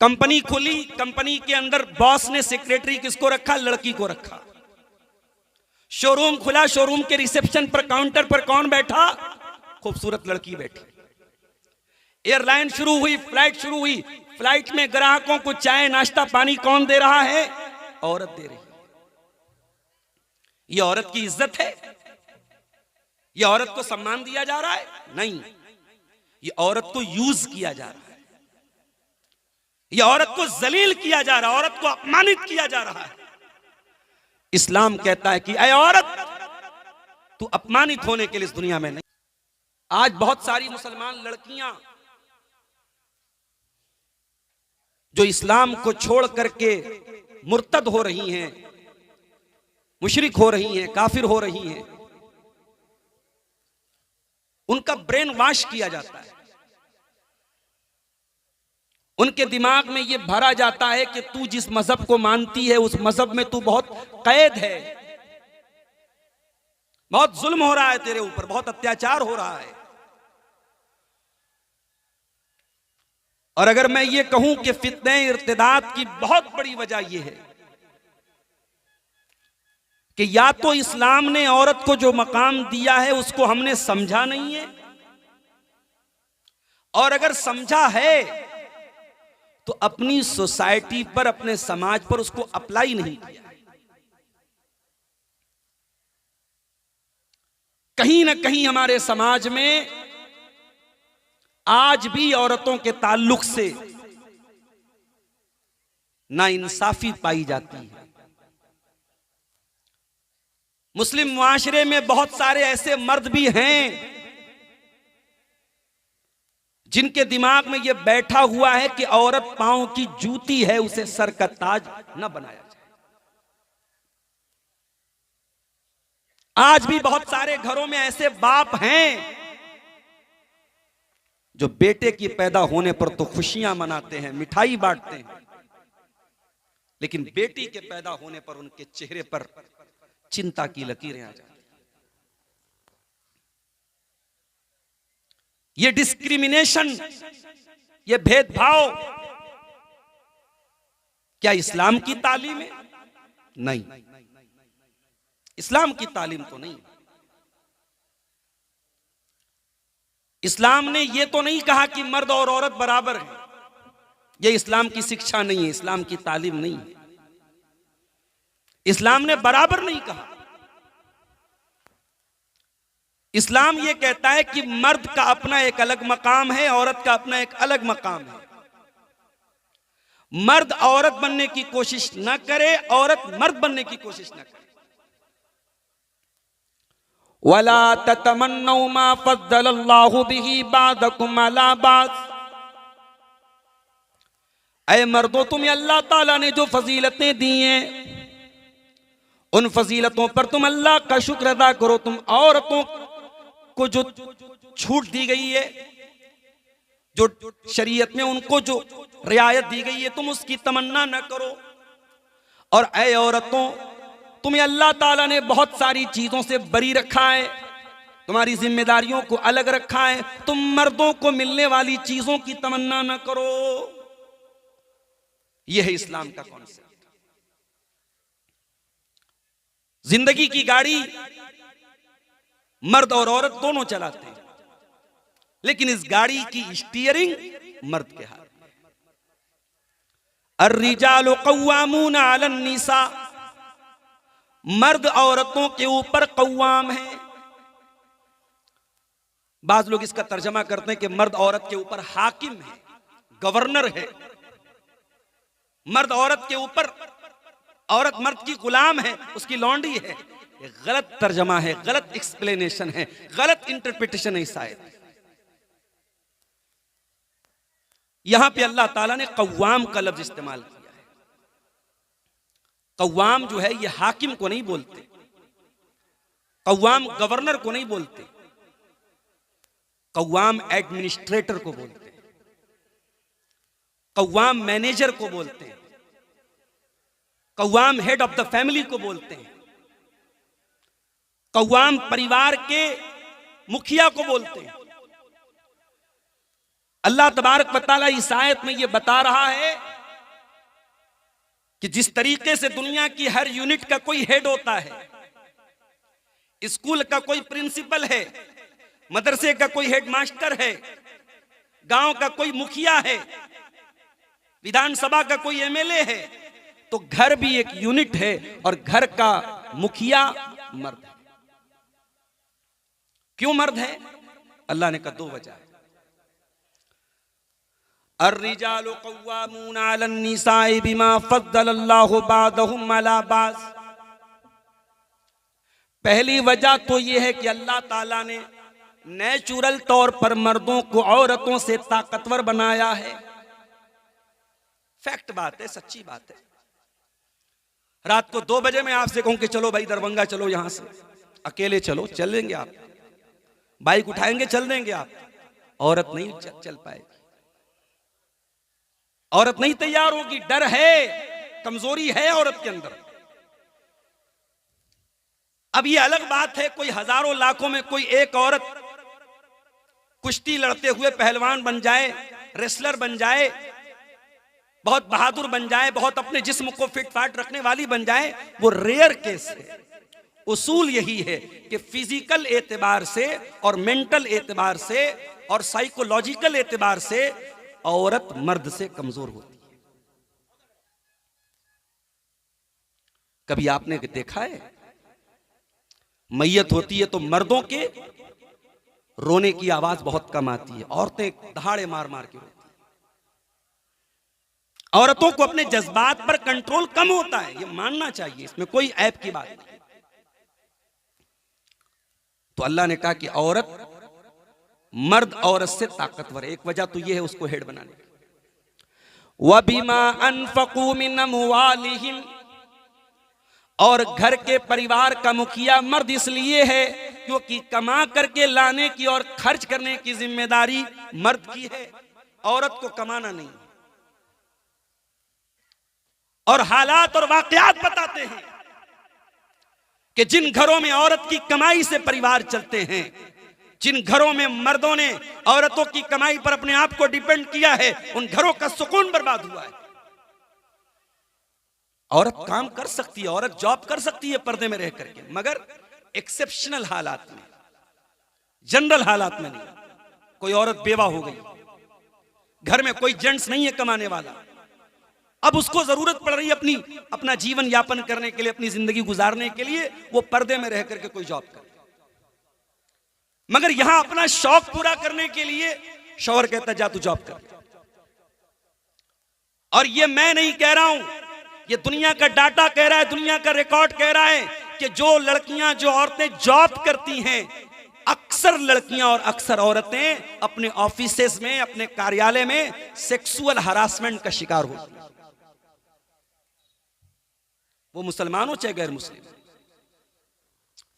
Company खुली, company के अंदर बॉस ने सेक्रेटरी किसको रखा? लड़की को रखा। शोरूम खुला, शोरूम के रिसेप्शन पर, काउंटर पर कौन बैठा? खूबसूरत लड़की बैठी। एयरलाइन शुरू हुई, फ्लाइट शुरू हुई, फ्लाइट में ग्राहकों को चाय नाश्ता पानी कौन दे रहा है? औरत दे रही है। यह औरत की इज्जत है? यह औरत को सम्मान दिया जा रहा है? नहीं, यह औरत को यूज किया जा रहा है, यह औरत को जलील किया जा रहा है, औरत को अपमानित किया जा रहा है। इस्लाम कहता है कि ऐ औरत, तू अपमानित होने के लिए इस दुनिया में नहीं। आज बहुत सारी मुसलमान लड़कियां जो इस्लाम को छोड़ करके मुर्तद हो रही हैं, मुशरिक हो रही हैं, काफिर हो रही हैं, उनका ब्रेन वॉश किया जाता है। उनके दिमाग में यह भरा जाता है कि तू जिस मजहब को मानती है उस मजहब में तू बहुत कैद है, बहुत जुल्म हो रहा है तेरे ऊपर, बहुत अत्याचार हो रहा है। और अगर मैं ये कहूं कि फित्ने इर्तिदाद की बहुत बड़ी वजह यह है कि या तो इस्लाम ने औरत को जो मकाम दिया है उसको हमने समझा नहीं है, और अगर समझा है तो अपनी सोसाइटी पर, अपने समाज पर उसको अप्लाई नहीं किया है। कहीं ना कहीं हमारे समाज में आज भी औरतों के ताल्लुक से नाइंसाफी पाई जाती है। मुस्लिम मुआशरे में बहुत सारे ऐसे मर्द भी हैं जिनके दिमाग में यह बैठा हुआ है कि औरत पांव की जूती है, उसे सर का ताज न बनाया जाए। आज भी बहुत सारे घरों में ऐसे बाप हैं जो बेटे की पैदा होने पर तो खुशियां मनाते हैं, मिठाई बांटते हैं, लेकिन बेटी के पैदा होने पर उनके चेहरे पर चिंता की लकीरें आ जाती हैं। ये डिस्क्रिमिनेशन, ये भेदभाव क्या इस्लाम की तालीम है? नहीं, इस्लाम की तालीम तो नहीं। इस्लाम ने यह तो नहीं कहा कि मर्द और औरत बराबर है, यह इस्लाम की शिक्षा नहीं है, इस्लाम की तालीम नहीं है। इस्लाम ने बराबर नहीं कहा। इस्लाम यह कहता है कि मर्द का अपना एक अलग मकाम है, औरत का अपना एक अलग मकाम है। मर्द औरत बनने की कोशिश ना करे, औरत मर्द बनने की कोशिश ना करे। वला ततमन्नौ मा फद्दलल्लाहु बिही बादकुम अला बाद। ऐ मर्दों, तुम्हें अल्लाह ताला ने जो फजीलतें दी हैं उन फजीलतों पर तुम अल्लाह का शुक्र अदा करो। तुम औरतों को जो छूट दी गई है, जो शरीयत में उनको जो रियायत दी गई है, तुम उसकी तमन्ना न करो। और ऐ औरतों, तुम्हें अल्लाह ताला ने बहुत सारी चीजों से बरी रखा है, तुम्हारी जिम्मेदारियों को अलग रखा है। तुम मर्दों को मिलने वाली चीजों की तमन्ना न करो। यह है इस्लाम का कॉन्सेप्ट। जिंदगी की गाड़ी मर्द और औरत दोनों चलाते हैं, लेकिन इस गाड़ी की स्टीयरिंग मर्द के हाथ में। अर्रिजालु कव्वामूना अलन निसा, मर्द औरतों के ऊपर कव्वाम है। बाज लोग इसका तर्जमा करते हैं कि मर्द औरत के ऊपर हाकिम है, गवर्नर है। मर्द औरत के ऊपर, औरत मर्द की गुलाम है, उसकी लौंडी है। ये गलत तर्जमा है, गलत एक्सप्लेनेशन है, गलत इंटरप्रिटेशन है इस आयत। यहां पे अल्लाह ताला ने कव्वाम का लफ्ज इस्तेमाल किया है। कव्वाम जो है ये हाकिम को नहीं बोलते, कव्वाम गवर्नर को नहीं बोलते, कव्वाम एडमिनिस्ट्रेटर को बोलते हैं, कव्वाम मैनेजर को बोलते हैं, कव्वाम हेड ऑफ द फैमिली को बोलते हैं, कव्वाम परिवार के मुखिया को बोलते हैं। अल्लाह तबारक व तआला इस आयत में ये बता रहा है कि जिस तरीके से दुनिया की हर यूनिट का कोई हेड होता है, स्कूल का कोई प्रिंसिपल है, मदरसे का कोई हेडमास्टर है, गांव का कोई मुखिया है, विधानसभा का कोई एमएलए है, तो घर भी एक यूनिट है और घर का मुखिया मर्द है। क्यों मर्द है? अल्लाह ने कहा दो वजह है। अर्रिजालु कव्वामूना अलन निसाई बिमा फद्दलल्लाहु बादहुम अला बाज़। पहली वजह तो यह है कि अल्लाह ताला ने नेचुरल तौर पर मर्दों को औरतों से ताकतवर बनाया है। फैक्ट बात है, सच्ची बात है। रात को 2 बजे मैं आपसे कहूं कि चलो भाई दरभंगा चलो, यहां से अकेले चलो, चल देंगे आप, बाइक उठाएंगे चल देंगे आप, औरत नहीं चल पाएगी, औरत नहीं तैयार होगी, डर है, कमजोरी है औरत के अंदर। अब ये अलग बात है कोई हजारों लाखों में कोई एक औरत कुश्ती लड़ते हुए पहलवान बन जाए, रेसलर बन जाए, बहुत बहादुर बन जाए, बहुत अपने जिस्म को फिट फाट रखने वाली बन जाए, वो रेयर केस है। उसूल यही है कि फिजिकल एतबार से और मेंटल एतबार से और साइकोलॉजिकल एतबार से औरत मर्द से कमजोर होती है। कभी आपने देखा है मैयत होती है तो मर्दों के रोने की आवाज बहुत कम आती है, औरतें दहाड़े मार मार के रोती है। औरतों को अपने जज्बात पर कंट्रोल कम होता है, ये मानना चाहिए, इसमें कोई ऐब की बात नहीं। तो अल्लाह ने कहा कि औरत मर्द औरत से ताकतवर है। एक वजह तो यह है उसको हेड बनाने की। वबिमा अनफकू मिन अमवालिहिम, और घर के परिवार का मुखिया मर्द इसलिए है क्योंकि कमा करके लाने की और खर्च करने की जिम्मेदारी मर्द की है, औरत को कमाना नहीं। और हालात और वाकयात बताते हैं कि जिन घरों में औरत की कमाई से परिवार चलते हैं, जिन घरों में मर्दों ने औरतों की कमाई पर अपने आप को डिपेंड किया है, उन घरों का सुकून बर्बाद हुआ है। औरत काम कर सकती है, औरत जॉब कर सकती है पर्दे में रह करके, मगर एक्सेप्शनल हालात में, जनरल हालात में नहीं। कोई औरत बेवा हो गई, घर में कोई जेंट्स नहीं है कमाने वाला, अब उसको जरूरत पड़ रही है अपना जीवन यापन करने के लिए, अपनी जिंदगी गुजारने के लिए, वो पर्दे में रह करके कोई जॉब करे। मगर यहां अपना शौक पूरा करने के लिए शौहर कहता जा तू जॉब कर। और ये मैं नहीं कह रहा हूं, ये दुनिया का डाटा कह रहा है, दुनिया का रिकॉर्ड कह रहा है कि जो लड़कियां, जो औरतें जॉब करती हैं, अक्सर लड़कियां और अक्सर औरतें अपने ऑफिसेस में, अपने कार्यालय में सेक्सुअल हरासमेंट का शिकार होती हैं। वो मुसलमान हो चाहे गैर मुस्लिम।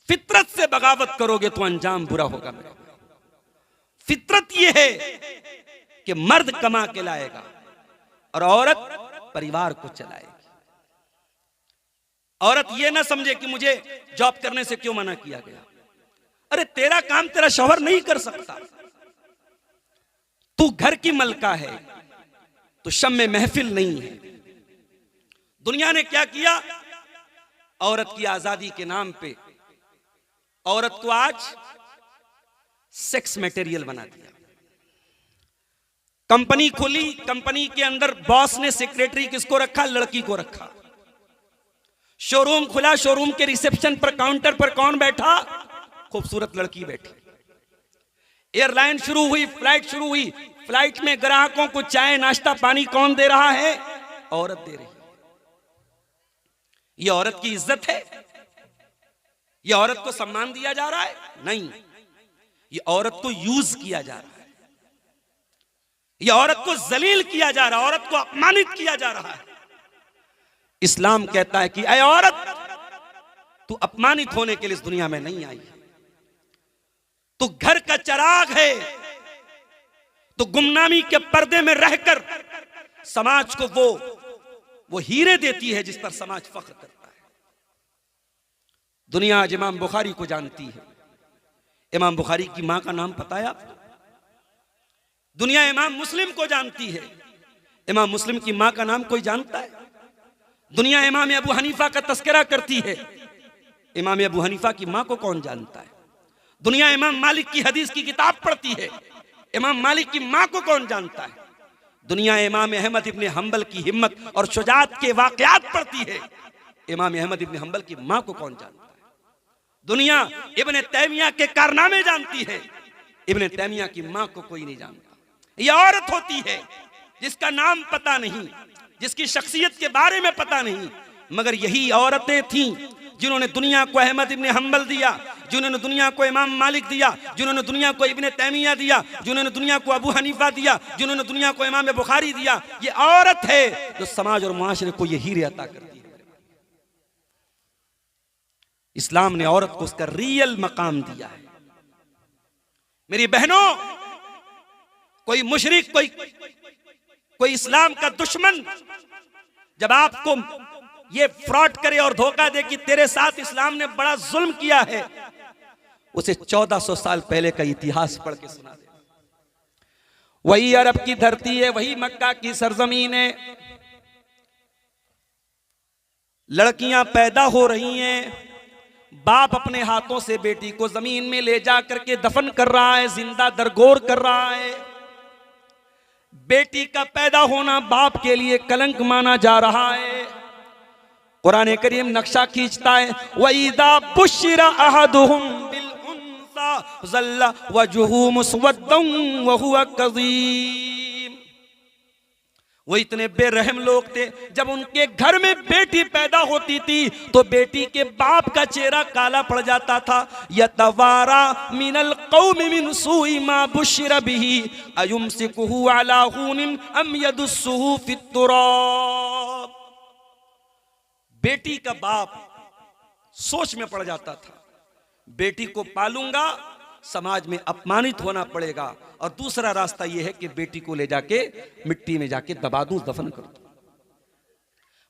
फितरत से बगावत करोगे तो अंजाम बुरा होगा मेरे। फितरत यह है कि मर्द कमा के लाएगा और औरत परिवार को चलाएगी। औरत यह ना समझे कि मुझे जॉब करने से क्यों मना किया गया। अरे तेरा काम तेरा शौहर नहीं कर सकता, तू घर की मलका है, तो शम्मे महफिल नहीं है। दुनिया ने क्या किया, औरत की आजादी के नाम पे औरत को आज सेक्स मटेरियल बना दिया। कंपनी खुली, कंपनी के अंदर बॉस ने सेक्रेटरी किसको रखा, लड़की को रखा। शोरूम खुला, शोरूम के रिसेप्शन पर, काउंटर पर कौन बैठा, खूबसूरत लड़की बैठी। एयरलाइन शुरू हुई, फ्लाइट शुरू हुई, फ्लाइट में ग्राहकों को चाय नाश्ता पानी कौन दे रहा है, औरत दे रही है। ये औरत की इज्जत है, ये औरत को सम्मान दिया जा रहा है, नहीं, ये औरत को यूज किया जा रहा है, ये औरत को जलील किया जा रहा है, औरत को अपमानित किया जा रहा है। इस्लाम कहता है कि ऐ औरत, तू अपमानित होने के लिए इस दुनिया में नहीं आई है, तू घर का चिराग है, तो गुमनामी के पर्दे में रहकर समाज को वो हीरे देती है जिस पर समाज फख्र करता है। दुनिया आज इमाम बुखारी को जानती है। इमाम बुखारी की मां का नाम पता है आपको? दुनिया इमाम मुस्लिम को जानती है। इमाम मुस्लिम की मां का नाम कोई जानता है? दुनिया इमाम अबू हनीफा का तस्करा करती है। इमाम अबू हनीफा की मां को कौन जानता है? दुनिया इमाम मालिक की हदीस की किताब पढ़ती है। इमाम मालिक की मां को कौन जानता है? दुनिया इमाम अहमद इब्ने हंबल की हिम्मत और शुजाअत के वाकयात पढ़ती है। इमाम अहमद इब्ने हंबल की मां को कौन जानता है? दुनिया इब्ने तैमिया के कारनामे जानती है। इब्ने तैमिया की मां को कोई नहीं जानता। यह औरत होती है जिसका नाम पता नहीं, जिसकी शख्सियत के बारे में पता नहीं, मगर यही औरतें थीं जिन्होंने दुनिया को अहमद इब्ने हंबल दिया, जिन्होंने दुनिया को इमाम मालिक दिया, जिन्होंने दुनिया को इब्ने तैमिया दिया, जिन्होंने दुनिया को अबू हनीफा दिया, जिन्होंने दुनिया को इमाम बुखारी दिया। ये औरत है जो समाज और मुआशरे को ये हीरे अता करती है। इस्लाम ने औरत को उसका रियल मकाम दिया है। मेरी बहनों, कोई मुशरिक, कोई इस्लाम का दुश्मन जब आपको ये फ्रॉड करे और धोखा दे कि तेरे साथ इस्लाम ने बड़ा जुल्म किया है, उसे 1400 साल पहले का इतिहास पढ़ के सुना दे। वही अरब की धरती है, वही मक्का की सरजमीन है। लड़कियां पैदा हो रही हैं, बाप अपने हाथों से बेटी को जमीन में ले जा करके दफन कर रहा है, जिंदा दरगोर कर रहा है। बेटी का पैदा होना बाप के लिए कलंक माना जा रहा है। कुरान करीम नक्शा खींचता है, वइदा बुश्शिरा अहदुहुम बिल उन्सा ज़ल्ला वजहु मुस्वद्दन व हुवा कज़ीम। वो इतने बेरहम लोग थे, जब उनके घर में बेटी पैदा होती थी तो बेटी के बाप का चेहरा काला पड़ जाता था। यतवारा मिनल कौमि मिन सूइ मा बुश्शिरा बिही अयुमसिकुहु अला हूनिन अम यदुस्सुहु फित तुराब। बेटी का बाप सोच में पड़ जाता था, बेटी को पालूंगा, समाज में अपमानित होना पड़ेगा, और दूसरा रास्ता यह है कि बेटी को ले जाके मिट्टी में जाके दबा दूं, दफन कर दूं।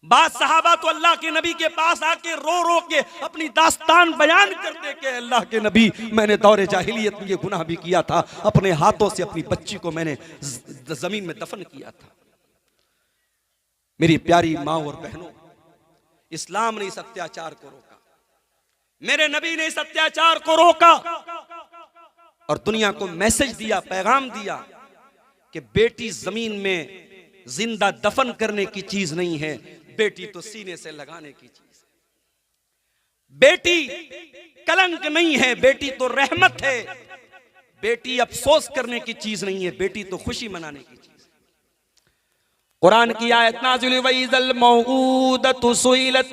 बाद सहाबा तो अल्लाह के नबी के पास आके रो रो के अपनी दास्तान बयान करते कि अल्लाह के नबी, मैंने दौरे जाहिलियत में ये गुनाह भी किया था, अपने हाथों से अपनी बच्ची को मैंने जमीन में दफन किया था। मेरी प्यारी माँ और बहनों, इस्लाम ने इस अत्याचार को रोका, मेरे नबी ने इस अत्याचार को रोका और दुनिया को मैसेज दिया, पैगाम दिया कि बेटी जमीन में जिंदा दफन करने की चीज नहीं है, बेटी तो सीने से लगाने की चीज है। बेटी कलंक नहीं है, बेटी तो रहमत है। बेटी अफसोस करने की चीज नहीं है, बेटी तो खुशी मनाने की चीज है। कुरान की आयत नाज़िल हुई, वइज़ल मौऊदतु सुइलत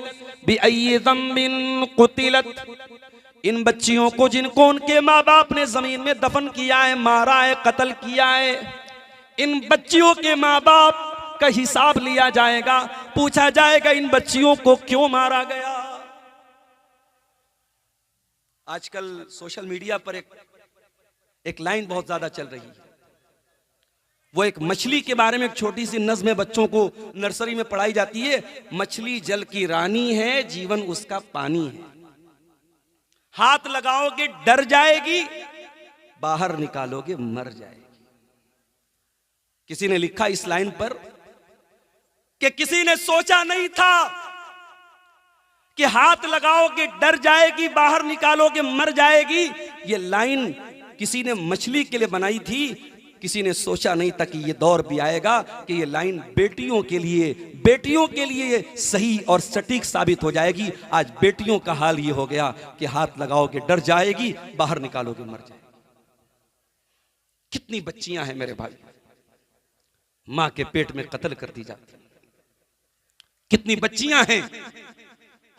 बिअय्यि ज़म्बिन क़ुतिलत। इन बच्चियों को जिनको उनके माँ बाप ने जमीन में दफन किया है, मारा है, कत्ल किया है, इन बच्चियों के माँ बाप का हिसाब लिया जाएगा, पूछा जाएगा इन बच्चियों को क्यों मारा गया। आजकल सोशल मीडिया पर एक लाइन बहुत ज्यादा चल रही है। वो एक मछली के बारे में एक छोटी सी नज़्म बच्चों को नर्सरी में पढ़ाई जाती है। मछली जल की रानी है, जीवन उसका पानी है। हाथ लगाओगे डर जाएगी, बाहर निकालोगे मर जाएगी। किसी ने लिखा इस लाइन पर कि किसी ने सोचा नहीं था कि हाथ लगाओगे डर जाएगी, बाहर निकालोगे मर जाएगी। ये लाइन किसी ने मछली के लिए बनाई थी। किसी ने सोचा नहीं था कि ये दौर भी आएगा कि ये लाइन बेटियों के लिए सही और सटीक साबित हो जाएगी। आज बेटियों का हाल ये हो गया कि हाथ लगाओगे डर जाएगी, बाहर निकालोगे मर जाएगी। कितनी बच्चियां हैं मेरे भाई, मां के पेट में कत्ल कर दी जाती। कितनी बच्चियां हैं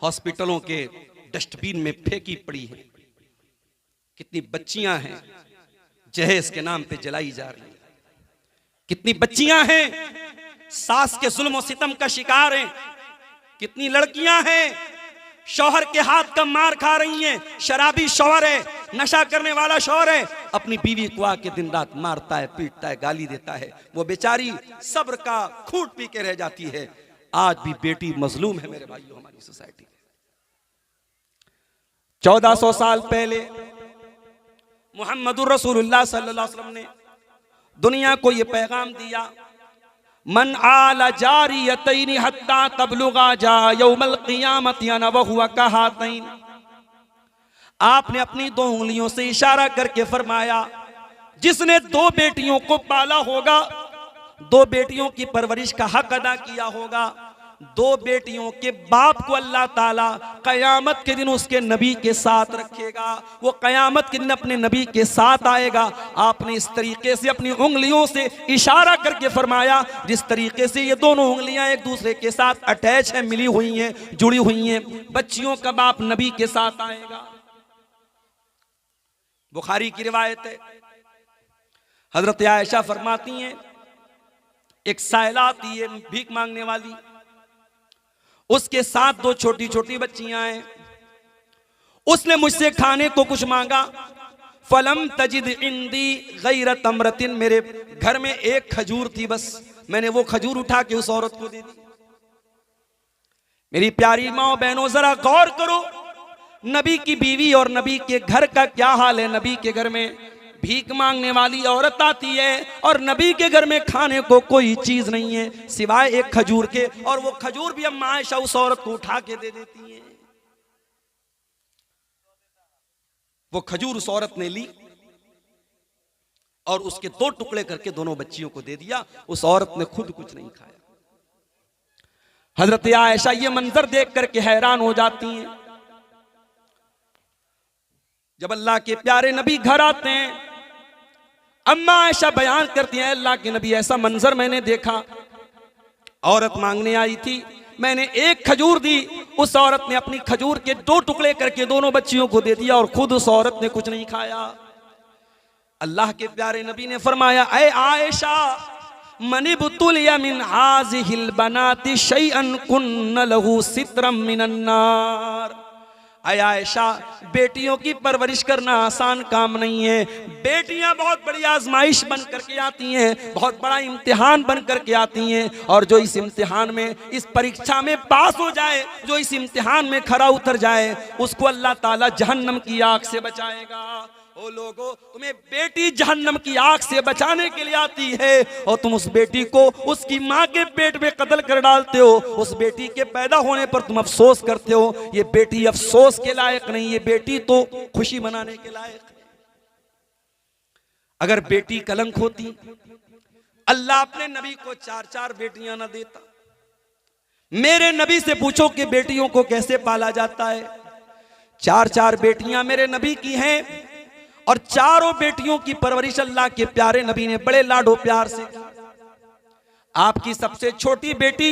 हॉस्पिटलों के डस्टबिन में फेंकी पड़ी हैं। कितनी बच्चियां हैं जहेज के नाम पे जलाई जा रही है। कितनी बच्चियां हैं सास के जुल्म और सितम का शिकार हैं। कितनी लड़कियां हैं शौहर के हाथ का मार खा रही हैं। शराबी शौहर है, नशा करने वाला शौहर है, अपनी बीवी को आके दिन रात मारता है, पीटता है, गाली देता है। वो बेचारी सब्र का खूंट पी के रह जाती है। आज भी बेटी मजलूम है मेरे भाइयों हमारी सोसाइटी में। 1400 साल पहले मुहम्मदुर रसूलुल्लाह सल्लल्लाहु अलैहि वसल्लम ने दुनिया को ये पैगाम दिया, मन आला जारियतैन हत्ता तबलुगा जा यौमल क़ियामत अना व हुवा कहातैन। आपने अपनी 2 उंगलियों से इशारा करके फरमाया, जिसने 2 बेटियों को पाला होगा, 2 बेटियों की परवरिश का हक अदा किया होगा, 2 बेटियों के बाप को अल्लाह ताला कयामत के दिन उसके नबी के साथ रखेगा, वो कयामत के दिन अपने नबी के साथ आएगा। आपने इस तरीके से अपनी उंगलियों से इशारा करके फरमाया, जिस तरीके से ये दोनों उंगलियां एक दूसरे के साथ अटैच है, मिली हुई हैं, जुड़ी हुई हैं। बच्चियों का बाप नबी के साथ आएगा। बुखारी की रिवायत है, हजरत आयशा फरमाती हैं, एक साइला आती है भीख मांगने वाली, उसके साथ 2 छोटी छोटी बच्चियां हैं। उसने मुझसे खाने को कुछ मांगा, फलम तजिद इंदी गैर तमरतिन, मेरे घर में एक खजूर थी, बस मैंने वो खजूर उठा के उस औरत को दे दी। मेरी प्यारी माओ बहनों, जरा गौर करो, नबी की बीवी और नबी के घर का क्या हाल है। नबी के घर में भीख मांगने वाली औरत आती है और नबी के घर में खाने को कोई चीज नहीं है सिवाय एक खजूर के, और वो खजूर भी अम्मा आयशा उस औरत को उठा के दे देती है। वो खजूर उस औरत ने ली और उसके 2 टुकड़े करके दोनों बच्चियों को दे दिया। उस औरत ने खुद कुछ नहीं खाया। हजरत आयशा ये मंजर देख करके हैरान हो जाती हैं। जब अल्लाह के प्यारे नबी घर आते हैं, अम्मा आयशा बयान करती हैं, अल्लाह के नबी ऐसा मंजर मैंने देखा, औरत मांगने आई थी, मैंने एक खजूर दी, उस औरत ने अपनी खजूर के 2 टुकड़े करके दोनों बच्चियों को दे दिया और खुद उस औरत ने कुछ नहीं खाया। अल्लाह के प्यारे नबी ने फरमाया, ऐ आयशा, मनिबतुलिया मिन हाज़िहिल बनाति शैअन कुन्न लहू सित्रम मिनन नार। आयशा, बेटियों की परवरिश करना आसान काम नहीं है। बेटियां बहुत बड़ी आजमाइश बन करके आती हैं, बहुत बड़ा इम्तिहान बन करके आती हैं, और जो इस इम्तिहान में, इस परीक्षा में पास हो जाए, जो इस इम्तिहान में खरा उतर जाए, उसको अल्लाह ताला जहन्नम की आग से बचाएगा। ओ लोगों, तुम्हें बेटी जहन्नम की आग से बचाने के लिए आती है और तुम उस बेटी को उसकी माँ के पेट में कत्ल कर डालते हो। उस बेटी के पैदा होने पर तुम अफसोस करते हो। ये बेटी अफसोस के लायक नहीं, ये बेटी तो खुशी मनाने के लायक है। अगर बेटी कलंक होती, अल्लाह अपने नबी को 4-4 बेटियां ना देता। मेरे नबी से पूछो कि बेटियों को कैसे पाला जाता है। 4-4 बेटियां मेरे नबी की हैं और चारों बेटियों की परवरिश अल्लाह के प्यारे नबी ने बड़े लाडो प्यार से की। आपकी सबसे छोटी बेटी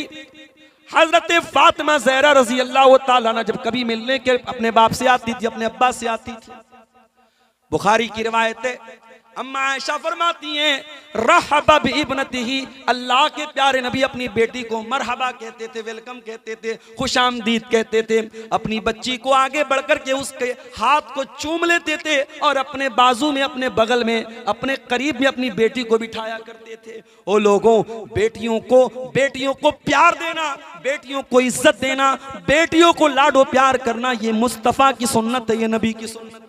हजरत फातिमा ज़हरा रजी अल्लाह ताला अन्हा जब कभी मिलने के अपने बाप से आती थी, अपने अब्बा से आती थी, बुखारी की रिवायत है, अम्मा आयशा फरमाती हैं, रहबा बिइब्नतिही, अल्लाह के प्यारे नबी अपनी बेटी को मरहबा कहते थे, वेलकम कहते थे, खुशामदीद कहते थे। अपनी बच्ची को आगे बढ़कर के उसके हाथ को चूम लेते थे और अपने बाजू में, अपने बगल में, अपने करीब में अपनी बेटी को बिठाया करते थे। ओ लोगों, बेटियों को प्यार देना, बेटियों को इज्जत देना, बेटियों को लाडो प्यार करना, ये मुस्तफा की सुन्नत है, ये नबी की सुन्नत है।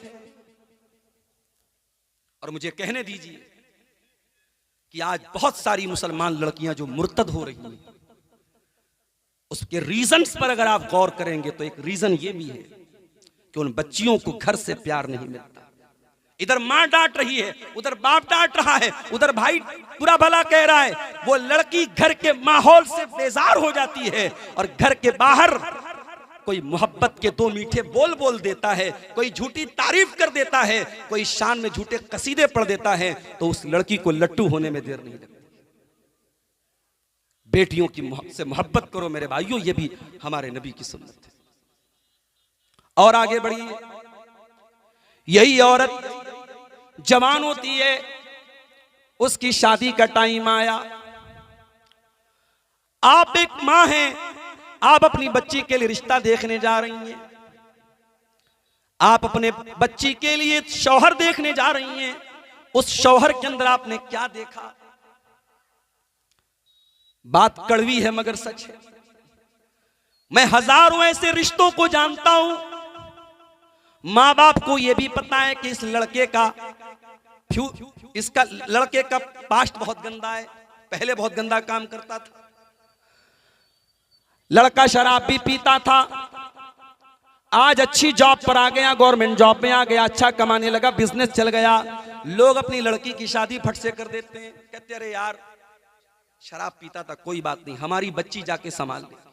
और मुझे कहने दीजिए कि आज बहुत सारी मुसलमान लड़कियां जो मुर्तद हो रही हैं, उसके रीजंस पर अगर आप गौर करेंगे तो एक रीजन ये भी है कि उन बच्चियों को घर से प्यार नहीं मिलता। इधर मां डांट रही है, उधर बाप डांट रहा है, उधर भाई बुरा भला कह रहा है, वो लड़की घर के माहौल से बेजार हो जाती है और घर के बाहर कोई मोहब्बत के 2 मीठे बोल बोल देता है, कोई झूठी तारीफ कर देता है, कोई शान में झूठे कसीदे पढ़ देता है, तो उस लड़की को लट्टू होने में देर नहीं लगती। बेटियों की से मोहब्बत करो मेरे भाइयों, ये भी हमारे नबी की सुन्नत है। और आगे बढ़िए, यही औरत जवान होती है, उसकी शादी का टाइम आया, आप एक मां हैं, आप अपनी बच्ची के लिए रिश्ता देखने जा रही हैं, आप अपने बच्ची के लिए शौहर देखने जा रही हैं। उस शौहर के अंदर आपने क्या देखा? बात कड़वी है मगर सच है। मैं हजारों ऐसे रिश्तों को जानता हूं, मां बाप को यह भी पता है कि इस लड़के का इसका लड़के का पास्ट बहुत गंदा है, पहले बहुत गंदा काम करता था। लड़का शराब भी पीता था, आज अच्छी जॉब पर आ गया, गवर्नमेंट जॉब में आ गया, अच्छा कमाने लगा, बिजनेस चल गया। लोग अपनी लड़की की शादी फट से कर देते हैं, कहते अरे यार शराब पीता था, कोई बात नहीं, हमारी बच्ची जाके संभाल ले।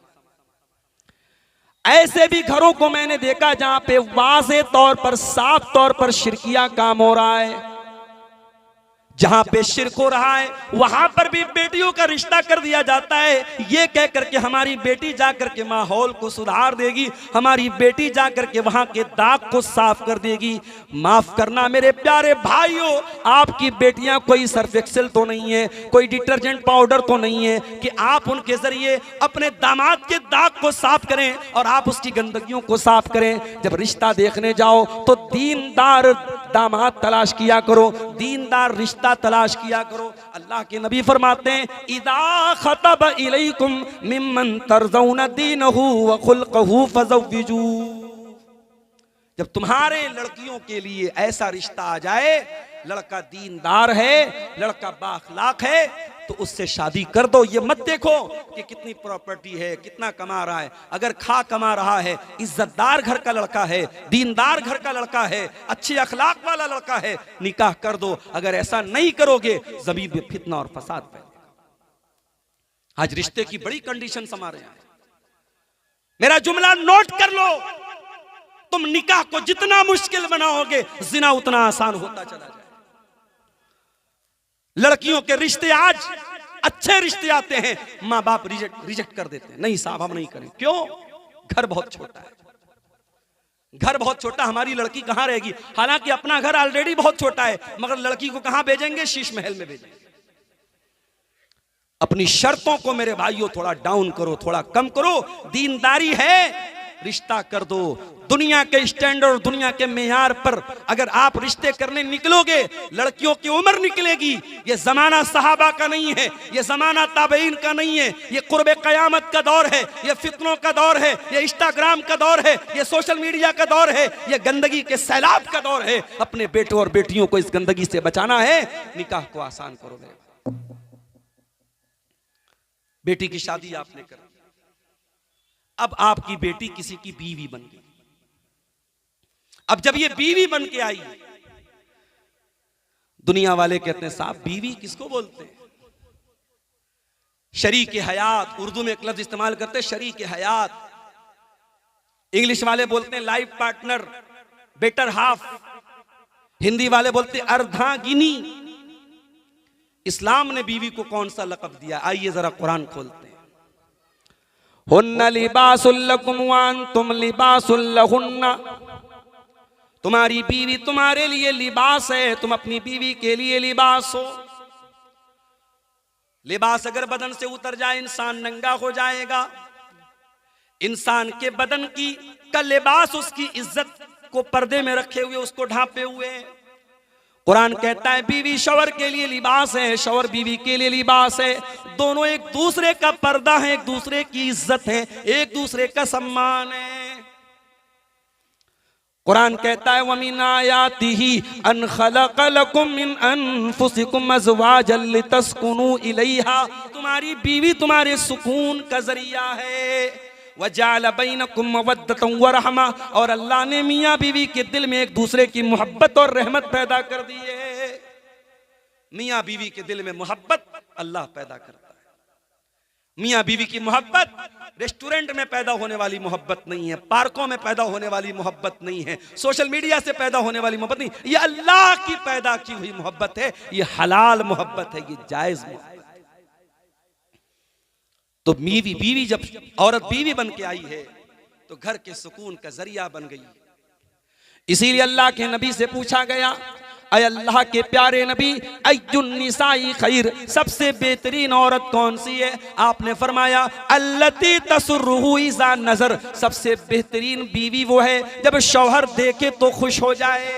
ऐसे भी घरों को मैंने देखा जहां पे वाज़े तौर पर, साफ तौर पर शिरकिया काम हो रहा है। जहां पे शिरक हो रहा है वहां पर भी बेटियों का रिश्ता कर दिया जाता है, ये कह करके हमारी बेटी जाकर के माहौल को सुधार देगी, हमारी बेटी जाकर के वहां के दाग को साफ कर देगी। माफ करना मेरे प्यारे भाइयों, आपकी बेटियां कोई सर्फ एक्सेल तो नहीं है, कोई डिटर्जेंट पाउडर तो नहीं है कि आप उनके जरिए अपने दामाद के दाग को साफ करें और आप उसकी गंदगियों को साफ करें। जब रिश्ता देखने जाओ तो दीनदार दामाद तलाश किया करो, दीनदार रिश्ता तलाश किया करो। अल्लाह के नबी फरमाते हैं इदा खतब इलैकुम मिम्मन तरज़ौन दीनहु व खुल्क़हु फज़व्विजू। जब तुम्हारे लड़कियों के लिए ऐसा रिश्ता आ जाए, लड़का दीनदार है, लड़का बाअखलाक है, तो उससे शादी कर दो। ये मत देखो कि कितनी प्रॉपर्टी है, कितना कमा रहा है। अगर कमा रहा है, इज्जतदार घर का लड़का है, दीनदार घर का लड़का है, अच्छे अखलाक वाला लड़का है, निकाह कर दो। अगर ऐसा नहीं करोगे ज़मीन में फितना और फसाद फैलेगा। आज रिश्ते की बड़ी कंडीशन हमारे यहाँ है। मेरा जुमला नोट कर लो, तुम निकाह को जितना मुश्किल बनाओगे जिना उतना आसान होता चला जाए। लड़कियों के रिश्ते आज अच्छे रिश्ते आते हैं, माँ बाप रिजेक्ट कर देते हैं, नहीं साहब हम नहीं करें। क्यों? घर बहुत छोटा है, घर बहुत छोटा, हमारी लड़की कहां रहेगी। हालांकि अपना घर ऑलरेडी बहुत छोटा है, मगर लड़की को कहां भेजेंगे? शीश महल में भेजेंगे। अपनी शर्तों को मेरे भाइयों थोड़ा डाउन करो, थोड़ा कम करो। दीनदारी है, रिश्ता कर दो। दुनिया के स्टैंडर्ड, दुनिया के मेयार पर अगर आप रिश्ते करने निकलोगे, लड़कियों की उम्र निकलेगी। ये जमाना सहाबा का नहीं है, ये जमाना ताबईन का नहीं है, ये कुर्बे कयामत का दौर है, ये फितनों का दौर है, ये इंस्टाग्राम का दौर है, ये सोशल मीडिया का दौर है, ये गंदगी के सैलाब का दौर है। अपने बेटों और बेटियों को इस गंदगी से बचाना है, निकाह को आसान करो। बेटी की शादी आपने कर, अब आपकी बेटी किसी की बीवी बन गई। अब जब ये बीवी बन के आई, दुनिया वाले कहते हैं साहब बीवी किसको बोलते हैं? शरीक हयात, उर्दू में एक लफ्ज इस्तेमाल करते हैं शरीक हयात। इंग्लिश वाले बोलते हैं life partner, better half. Hindi वाले बोलते हैं अर्धांगिनी। इस्लाम ने बीवी को कौन सा लक़ब दिया? आइए जरा कुरान खोलते हैं। हुन्ना लिबासुल लकुम व अंतुम लिबासुल लहुन्ना। तुम्हारी बीवी तुम्हारे लिए लिबास है, तुम अपनी बीवी के लिए लिबास हो। लिबास अगर बदन से उतर जाए इंसान नंगा हो जाएगा। इंसान के बदन की का लिबास उसकी इज्जत को पर्दे में रखे हुए, उसको ढांपे हुए। कुरान कहता है बीवी शौहर के लिए लिबास है, शौहर बीवी के लिए लिबास है। दोनों एक दूसरे का पर्दा है, एक दूसरे की इज्जत है, एक दूसरे का सम्मान है। कुरान कहता है वमिन आयातिही अन खलक़ लकुम मिन अनफुसिकुम अज़वाजन लितस्कुनू इलैहा। तुम्हारी बीवी तुम्हारे सुकून का जरिया है। वजाल बैनकुम मवद्दतन व रहमा, और अल्लाह ने मियाँ बीवी के दिल में एक दूसरे की मोहब्बत और रहमत पैदा कर दी है। मियाँ बीवी के दिल में मोहब्बत अल्लाह पैदा करता है। मियाँ बीवी की मोहब्बत रेस्टोरेंट में पैदा होने वाली मोहब्बत नहीं है, पार्कों में पैदा होने वाली मोहब्बत नहीं है, सोशल मीडिया से पैदा होने वाली मोहब्बत नहीं, ये अल्लाह की पैदा की हुई मोहब्बत है। ये हलाल मोहब्बत है, ये जायज मोहब्बत। तो बीवी जब औरत बीवी बन के आई है तो घर के सुकून का जरिया बन गई। इसीलिए अल्लाह के नबी से पूछा गया, अय अल्लाह के प्यारे नबी अय्युन निसाई खैर, सबसे बेहतरीन औरत कौन सी है? आपने फरमाया अल्लती तसुर्रुहु इज़ा नज़र, सबसे बेहतरीन बीवी वो है जब शौहर देखे तो खुश हो जाए।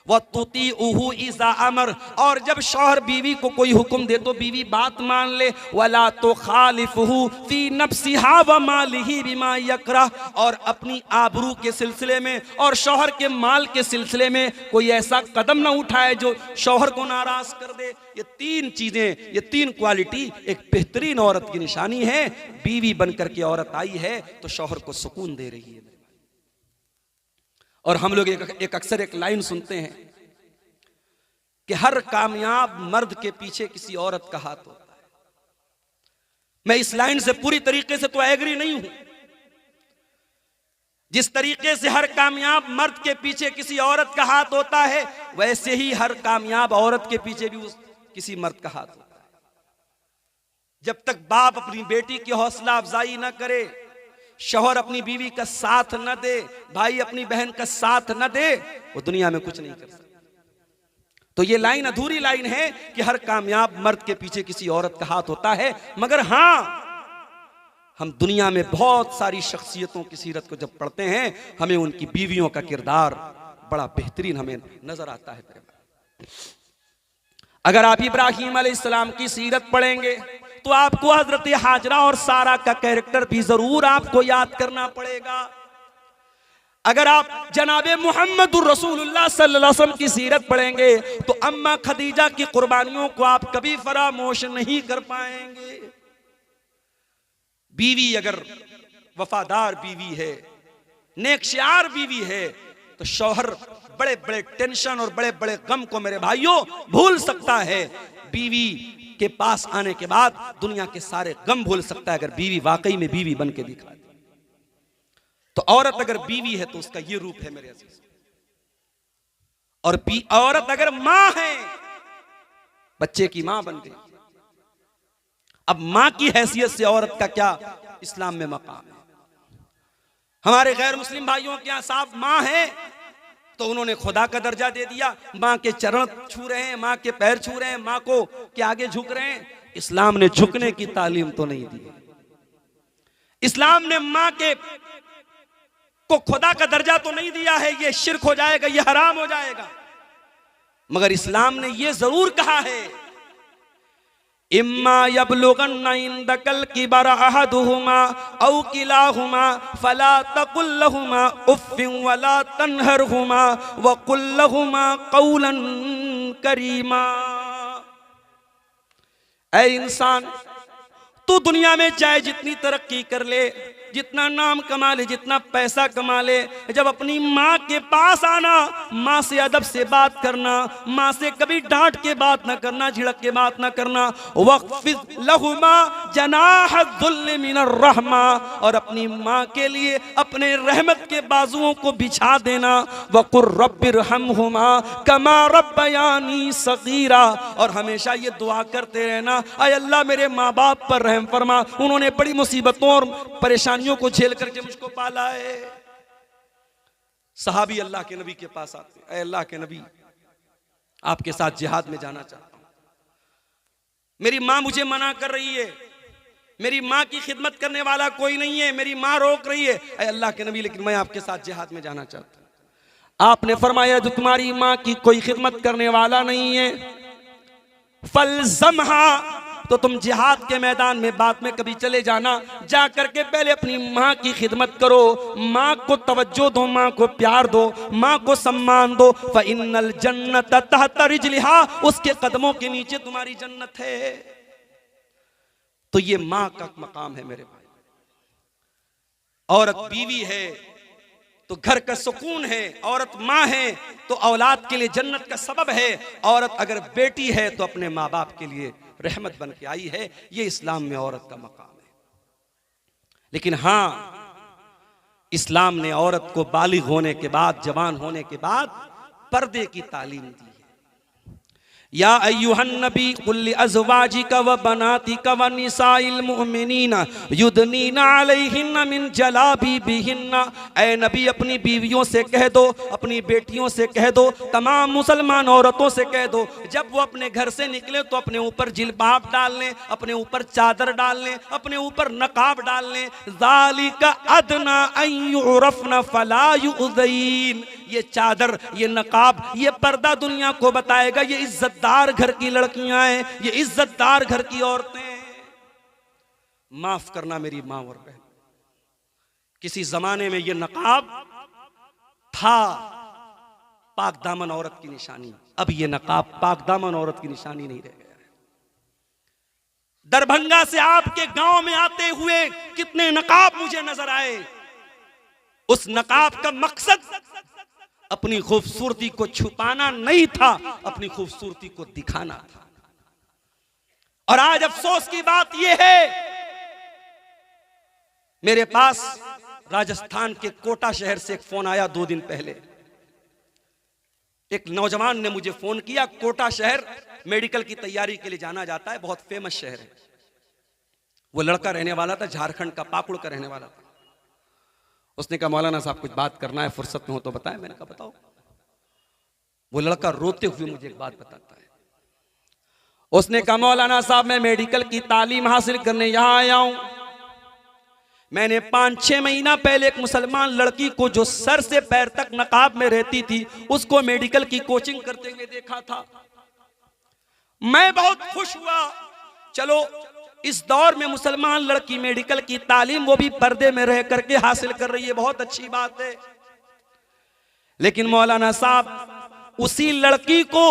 वह तुती उहु इज़ा अमर, और जब शौहर बीवी को कोई हुक्म दे तो बीवी बात मान ले। वला तो खालिफहु फी नफ्सिहा व मालिही बिमा यकरा, और अपनी आबरू के सिलसिले में और शौहर के माल के सिलसिले में कोई ऐसा कदम ना उठाए जो शौहर को नाराज कर दे। ये तीन चीजें, ये तीन क्वालिटी एक बेहतरीन औरत की निशानी है। बीवी बनकर के औरत आई है तो शौहर को सुकून दे रही है। और हम लोग एक अक्सर एक लाइन सुनते हैं कि हर कामयाब मर्द के पीछे किसी औरत का हाथ होता है। मैं इस लाइन से पूरी तरीके से तो एग्री नहीं हूं। जिस तरीके से हर कामयाब मर्द के पीछे किसी औरत का हाथ होता है, वैसे ही हर कामयाब औरत के पीछे भी किसी मर्द का हाथ होता है। जब तक बाप अपनी बेटी की हौसला अफजाई ना करे, शौहर अपनी बीवी का साथ न दे, भाई अपनी बहन का साथ न दे, वो दुनिया में कुछ नहीं कर सकता। तो ये लाइन अधूरी लाइन है कि हर कामयाब मर्द के पीछे किसी औरत का हाथ होता है। मगर हां, हम दुनिया में बहुत सारी शख्सियतों की सीरत को जब पढ़ते हैं, हमें उनकी बीवियों का किरदार बड़ा बेहतरीन हमें नजर आता है। अगर आप इब्राहिम अलैहिस्सलाम की सीरत पढ़ेंगे तो आपको हजरत हाजरा और सारा का कैरेक्टर भी जरूर आपको याद करना पड़ेगा। अगर आप जनाबे मुहम्मदुर रसूलुल्लाह सल्लल्लाहु अलैहि वसल्लम की सीरत पढ़ेंगे तो अम्मा खदीजा की कुर्बानियों को आप कभी फरामोश नहीं कर पाएंगे। बीवी अगर वफादार बीवी है, नेकशार बीवी है, तो शौहर बड़े बड़े टेंशन और बड़े बड़े गम को मेरे भाइयों भूल सकता है। बीवी के पास आने के बाद दुनिया के सारे गम भूल सकता है, अगर बीवी वाकई में बीवी बन के दिखा दे। तो औरत अगर बीवी है तो उसका ये रूप है मेरे अजीज। और औरत अगर मां है, बच्चे की मां बन गई। अब मां की हैसियत से औरत का क्या इस्लाम में मकाम है। हमारे गैर मुस्लिम भाइयों के यहां साफ मां है तो उन्होंने खुदा का दर्जा दे दिया। मां के चरण छू रहे हैं, मां के पैर छू रहे हैं, मां को के आगे झुक रहे हैं। इस्लाम ने झुकने की तालीम तो नहीं दी। इस्लाम ने मां के को खुदा का दर्जा तो नहीं दिया है, ये शिर्क हो जाएगा, ये हराम हो जाएगा। मगर इस्लाम ने ये जरूर कहा है, इम्मा यबलुगन्ना इंदकल किबर अहदुहुमा औ किलाहुमा फला तकुल लहुमा उफ्फिन वला तनहरहुमा व कुल लहुमा कौलन करीमा। ऐ इंसान, तू दुनिया में चाहे जितनी तरक्की कर ले, जितना नाम कमा ले, जितना पैसा कमा ले, जब अपनी माँ के पास आना, माँ से अदब से बात करना, माँ से कभी डांट के बात ना करना, झिड़क के बात ना करना। वक़्फ़िज़ लहुमा जनाह ज़ुल्ल मिनर रहमा, और अपनी माँ के लिए अपने रहमत के बाजुओं को बिछा देना। वक़ुर रब्बिरहमहुमा कमा रब्बयानी सग़ीरा, और हमेशा ये दुआ करते रहना, ऐ अल्लाह मेरे माँ बाप पर रहम फरमा, उन्होंने बड़ी मुसीबतों और परेशानियों को झेल करके मुझको पाला है। सहाबी अल्लाह के नबी के पास आते, ऐ अल्लाह के नबी, आपके साथ जिहाद में जाना चाहता हूं, मेरी मां मुझे मना कर रही है, मेरी मां की खिदमत करने वाला कोई नहीं है, मेरी मां रोक रही है। ऐ अल्लाह के नबी, लेकिन मैं आपके साथ जिहाद में जाना चाहता हूं। आपने फरमाया, जो तुम्हारी मां की कोई खिदमत करने वाला नहीं है, फलज़महा, तो तुम जिहाद के मैदान में बाद में कभी चले जाना, जा करके पहले अपनी माँ की खिदमत करो, माँ को तवज्जो दो, माँ को प्यार दो, माँ को सम्मान dो। फ़इन्नल जन्नत तहत रिजलिहा, उसके कदमों के नीचे तुम्हारी जन्नत है। तो ये माँ का मकाम है मेरे भाई। औरत बीवी है तो घर का सुकून है, औरत माँ है तो औलाद के लिए जन्नत का सबब है, औरत अगर बेटी है तो अपने माँ बाप के लिए रहमत बन के आई है। ये इस्लाम में औरत का मकाम है। लेकिन हां, इस्लाम ने औरत को बालिग होने के बाद, जवान होने के बाद पर्दे की तालीम दी है। या अय्युहन नबी कुल लिअज़वाजिका व बनातिका व निसाइल मुमिनीना युदनीना अलैहिन्ना मिन जलाबिबिहिन्ना। ऐ नबी, अपनी बीवियों से कह दो, अपनी बेटियों से कह दो, तमाम मुसलमान औरतों से कह दो, जब वो अपने घर से निकले तो अपने ऊपर जिलबाब डाल लें, अपने ऊपर चादर डाल लें, अपने ऊपर नकाब डाल लें। ज़ालिका अदना अन युरफ़ना फला युज़ीन, ये चादर, ये नकाब, ये पर्दा दुनिया को बताएगा ये इज्जतदार घर की लड़कियां हैं, ये इज्जतदार घर की औरतें। माफ करना मेरी माँ और बहन, किसी जमाने में ये नकाब था पाक दामन औरत की निशानी, अब ये नकाब पाक दामन औरत की निशानी नहीं रह गया है। दरभंगा से आपके गांव में आते हुए कितने नकाब मुझे नजर आए। उस नकाब का मकसद अपनी खूबसूरती को छुपाना नहीं था, अपनी खूबसूरती को दिखाना था। और आज अफसोस की बात यह है, मेरे पास राजस्थान के कोटा शहर से एक फोन आया 2 दिन पहले। एक नौजवान ने मुझे फोन किया, कोटा शहर मेडिकल की तैयारी के लिए जाना जाता है, बहुत फेमस शहर है। वो लड़का रहने वाला था झारखंड का, पाकुड़ का रहने वाला था। उसने कहा मौलाना साहब कुछ बात करना है, फुर्सत में हो तो बताएं। मैंने कहा बताओ। वो लड़का रोते हुए मुझे एक बात बताता है। उसने कहा मौलाना साहब मैं मेडिकल की तालीम हासिल करने यहां आया हूं। मैंने 5-6 महीना पहले एक मुसलमान लड़की को जो सर से पैर तक नकाब में रहती थी, उसको मेडिकल की कोचिंग करते हुए देखा था। मैं बहुत खुश हुआ, चलो इस दौर में मुसलमान लड़की मेडिकल की तालीम वो भी पर्दे में रह करके हासिल कर रही है, बहुत अच्छी बात है। लेकिन मौलाना साहब उसी लड़की को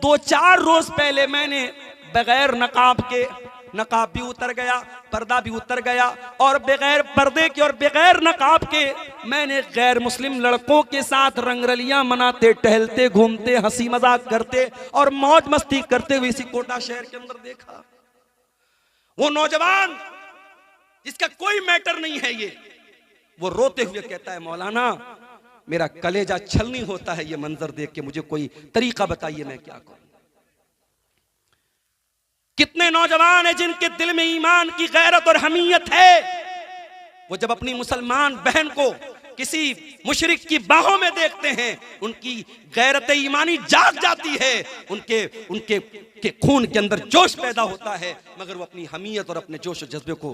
2-4 रोज पहले मैंने बगैर नकाब के, नकाब भी उतर गया, पर्दा भी उतर गया, और बगैर पर्दे के और बगैर नकाब के मैंने गैर मुस्लिम लड़कों के साथ रंगरलियां मनाते, टहलते, घूमते, हंसी मजाक करते और मौज मस्ती करते हुए इसी कोटा शहर के अंदर देखा। वो नौजवान जिसका कोई मैटर नहीं है ये, वो रोते हुए कहता है मौलाना मेरा कलेजा छलनी होता है ये मंजर देख के, मुझे कोई तरीका बताइए मैं क्या करूं। कितने नौजवान हैं जिनके दिल में ईमान की गैरत और हमीयत है, वो जब अपनी मुसलमान बहन को किसी मुशरिक की बाहों में देखते हैं उनकी गैरत ईमानी जाग जाती है, उनके के खून के अंदर जोश पैदा होता है, मगर वो अपनी हमीयत और अपने जोश और जज्बे को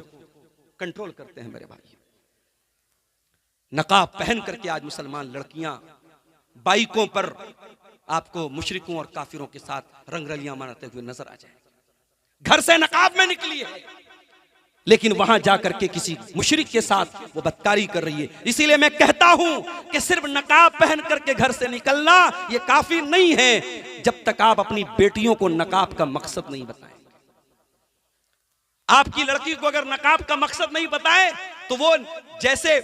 कंट्रोल करते हैं। मेरे भाई, नकाब पहन करके आज मुसलमान लड़कियां बाइकों पर आपको मुशरिकों और काफिरों के साथ रंगरलियां मनाते हुए नजर आ जाए। घर से नकाब में निकली है, लेकिन वहां जाकर के किसी मुशरिक के साथ वो बदकारी कर रही है। इसीलिए मैं कहता हूं कि सिर्फ नकाब पहन करके घर से निकलना ये काफी नहीं है, जब तक आप अपनी बेटियों को नकाब का मकसद नहीं बताएं। आपकी लड़की को अगर नकाब का मकसद नहीं बताएं तो वो, जैसे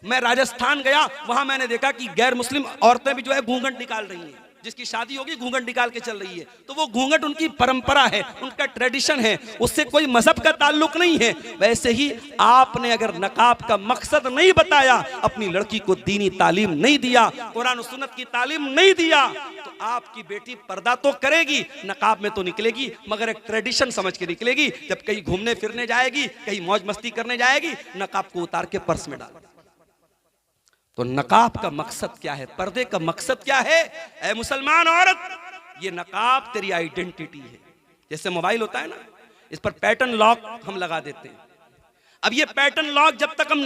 मैं राजस्थान गया, वहां मैंने देखा कि गैर मुस्लिम औरतें भी जो है घूंघट निकाल रही हैं। जिसकी शादी होगी घूंघट निकाल के चल रही है, तो वो घूंघट उनकी परंपरा है, उनका ट्रेडिशन है, उससे कोई मजहब का ताल्लुक नहीं है। वैसे ही आपने अगर नकाब का मकसद नहीं बताया, अपनी लड़की को दीनी तालीम नहीं दिया, कुरान और सुन्नत की तालीम नहीं दिया, तो आपकी बेटी पर्दा तो करेगी, नकाब में तो निकलेगी, मगर एक ट्रेडिशन समझ के निकलेगी। जब कहीं घूमने फिरने जाएगी, कहीं मौज मस्ती करने जाएगी, नकाब को उतार के पर्स में डाल। तो नकाब का मकसद क्या है, पर्दे का मकसद क्या है? ऐ मुसलमान औरत, ये नकाब तेरी आइडेंटिटी है। जैसे मोबाइल होता है ना, इस पर पैटर्न लॉक हम लगा देते हैं। अब ये पैटर्न लॉक जब तक हम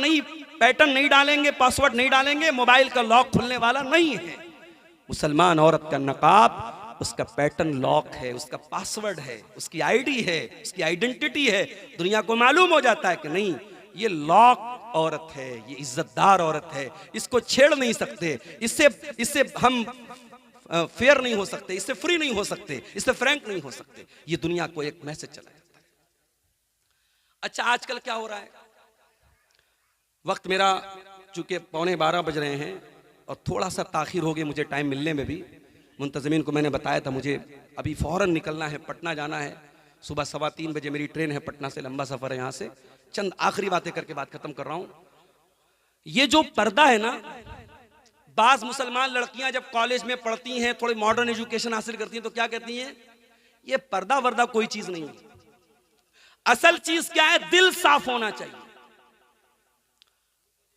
पैटर्न नहीं डालेंगे, पासवर्ड नहीं डालेंगे, मोबाइल का लॉक खुलने वाला नहीं है। मुसलमान औरत का नकाब उसका पैटर्न लॉक है, उसका पासवर्ड है, उसकी आईडी है, उसकी आइडेंटिटी है। दुनिया को मालूम हो जाता है कि नहीं, ये लॉक औरत है, ये इज्जतदार औरत है, इसको छेड़ नहीं सकते, इससे हम फेयर नहीं हो सकते, इससे फ्री नहीं हो सकते, इससे फ्रैंक नहीं हो सकते। ये दुनिया को एक मैसेज चला जाता है। अच्छा, आजकल क्या हो रहा है, वक्त मेरा चूंकि 11:15 बज रहे हैं और थोड़ा सा ताखिर हो गई मुझे टाइम मिलने में भी। मुंतज़मीन को मैंने बताया था मुझे अभी फौरन निकलना है, पटना जाना है। सुबह 3:15 बजे मेरी ट्रेन है पटना से, लंबा सफर है यहाँ से। चंद आखिरी बातें करके बात खत्म कर रहा हूं। ये जो पर्दा है ना, बाज मुसलमान लड़कियां जब कॉलेज में पढ़ती हैं, थोड़ी मॉडर्न एजुकेशन हासिल करती हैं, तो क्या कहती हैं, ये पर्दा वर्दा कोई चीज नहीं है। असल चीज क्या है, दिल साफ होना चाहिए।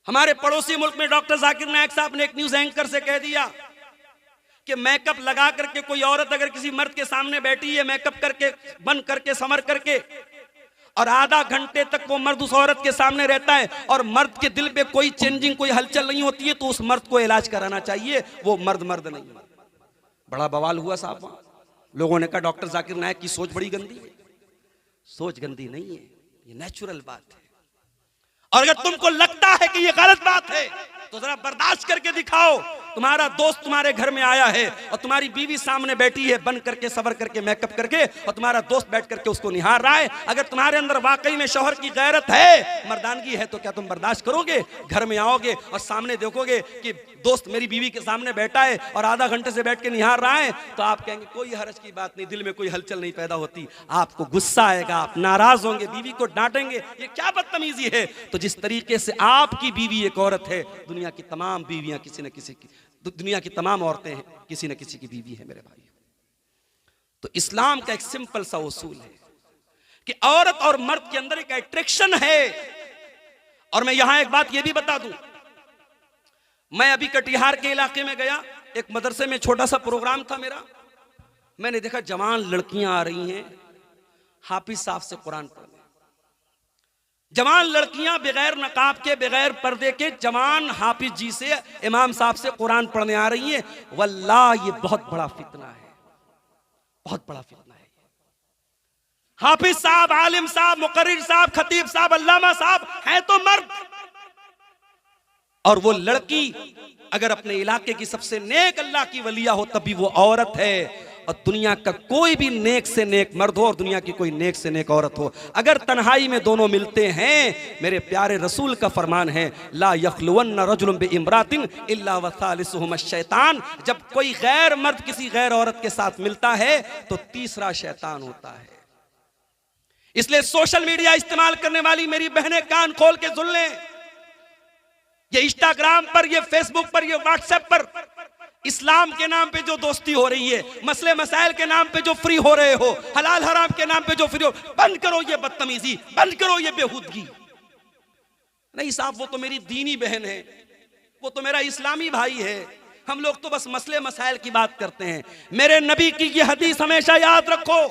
हमारे पड़ोसी मुल्क में डॉक्टर जाकिर नायक साहब ने एक न्यूज एंकर से कह दिया कि मेकअप लगा करके कोई औरत अगर किसी मर्द के सामने बैठी है, मेकअप करके, बन करके, समर करके, और आधा घंटे तक वो मर्द उस औरत के सामने रहता है और मर्द के दिल पे कोई चेंजिंग, कोई हलचल नहीं होती है, तो उस मर्द को इलाज कराना चाहिए, वो मर्द नहीं। बड़ा बवाल हुआ साहब वहां। लोगों ने कहा डॉक्टर जाकिर नायक की सोच बड़ी गंदी है। सोच गंदी नहीं है, ये नेचुरल बात है। और अगर तुमको लगता है कि ये गलत बात है तो जरा बर्दाश्त करके दिखाओ। तुम्हारा दोस्त तुम्हारे घर में आया है और तुम्हारी बीवी सामने बैठी है बन करके, सबर करके, मेकअप करके, और तुम्हारा दोस्त बैठ करके उसको निहार रहा है। अगर तुम्हारे अंदर वाकई में शौहर की गैरत है, मर्दानगी है, तो क्या तुम बर्दाश्त करोगे? घर में आओगे और सामने देखोगे कि दोस्त मेरी बीवी के सामने बैठा है और आधा घंटे से बैठ के निहार रहा है, तो आप कहेंगे कोई हर्ज की बात नहीं, दिल में कोई हलचल नहीं पैदा होती। आपको गुस्सा आएगा, आप नाराज होंगे, बीवी को डांटेंगे, ये क्या बदतमीजी है। तो जिस तरीके से आपकी बीवी एक औरत है, दुनिया की तमाम बीवियां किसी न किसी की, दुनिया की तमाम औरतें हैं किसी न किसी की बीवी है मेरे भाई। तो इस्लाम का एक सिंपल सा उसूल है कि औरत और मर्द के अंदर एक अट्रैक्शन है। और मैं यहां एक बात यह भी बता दूं, मैं अभी कटिहार के इलाके में गया, एक मदरसे में छोटा सा प्रोग्राम था मेरा। मैंने देखा जवान लड़कियां आ रही हैं हाफिज साहब से कुरान पढ़ने। जवान लड़कियां बगैर नकाब के, बगैर पर्दे के, जवान हाफिज जी से, इमाम साहब से कुरान पढ़ने आ रही हैं। वल्लाह ये बहुत बड़ा फितना है, बहुत बड़ा फितना है। हाफिज साहब, आलिम साहब, मुकर्रिर साहब, खतीब साहब, अल्लामा साहब हैं तो मर्द, और वो लड़की अगर अपने इलाके की सबसे नेक अल्लाह की वलिया हो तभी वो औरत है। और दुनिया का कोई भी नेक से नेक मर्द हो और दुनिया की कोई नेक से नेक औरत हो, अगर तन्हाई में दोनों मिलते हैं, मेरे प्यारे रसूल का फरमान है, ला यख्लुवन्न रजुलुन बिइम्रातिन इल्ला वसालिसुहुमा शैतान। जब कोई गैर मर्द किसी गैर औरत के साथ मिलता है तो तीसरा शैतान होता है। इसलिए सोशल मीडिया इस्तेमाल करने वाली मेरी बहनें कान खोल के सुन लें, ये इंस्टाग्राम पर, ये फेसबुक पर, ये व्हाट्सएप पर इस्लाम के नाम पे जो दोस्ती हो रही है, मसले मसाइल के नाम पे जो फ्री हो रहे हो, हलाल हराम के नाम पे जो फ्री हो, बंद करो ये बदतमीजी, बंद करो ये बेहूदगी। नहीं साहब, वो तो मेरी दीनी बहन है, वो तो मेरा इस्लामी भाई है, हम लोग तो बस मसले मसाइल की बात करते हैं। मेरे नबी की ये हदीस हमेशा याद रखो,